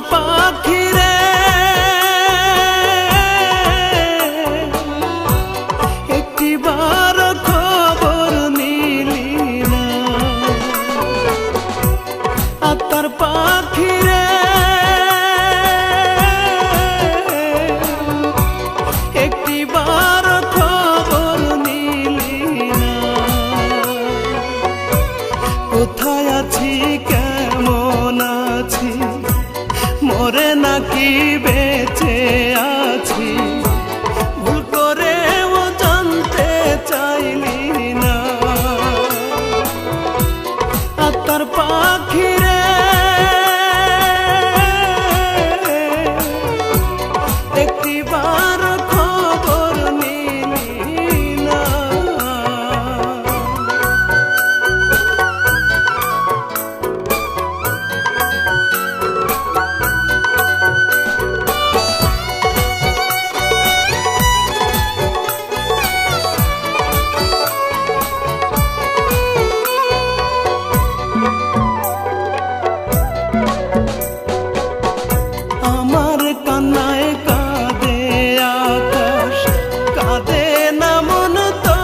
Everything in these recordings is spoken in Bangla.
পাখি রে একটিবার খবর নিলি না। আত্মার পাখি রে একটিবার খবর নিলি না। কোথায় আছি কেমন আছি মরে নাকি বেঁচে আছি ভুল করেও জানতে চাইলি না। আত্মার পাখি রে একটিবার খবর নিলি না। আমার কান্নায় কাঁদে আকাশ কাঁদে না মন তো।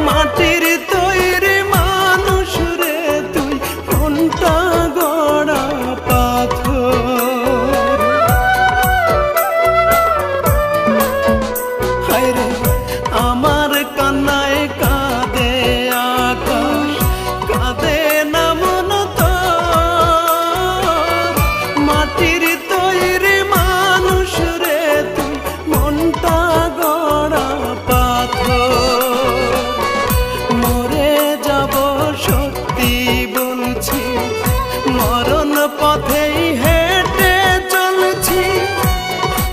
মাটির তৈরি মানুষ রে তুই কোনটা গড়া পাথর। হায় রে আমার কান্নায় কাঁদে আকাশ কাঁদে না মন তো। মাটির তৈরি মানুষ রে তুই মনটা গড়া পাথর। মরে যাব সত্যি বলছি মরণ পথেই হেঁটে চলছি।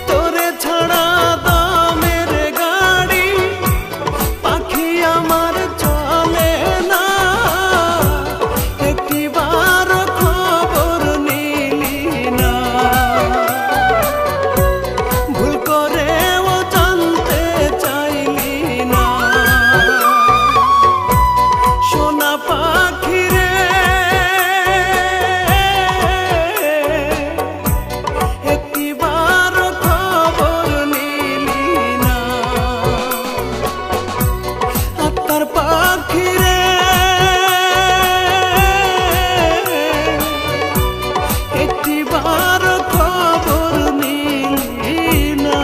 তোরে ছাড়া দামের গাড়ি পাখি আমার চলে না। একটিবার খবর নিলি না। ভুল করেও জানতে চাইলি না। সোনা পাখি রে একটিবার খবর নিলি না। আত্মার পাখি রে একটিবার খবর নিলি না।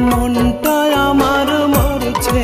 মনটা আমার মরছে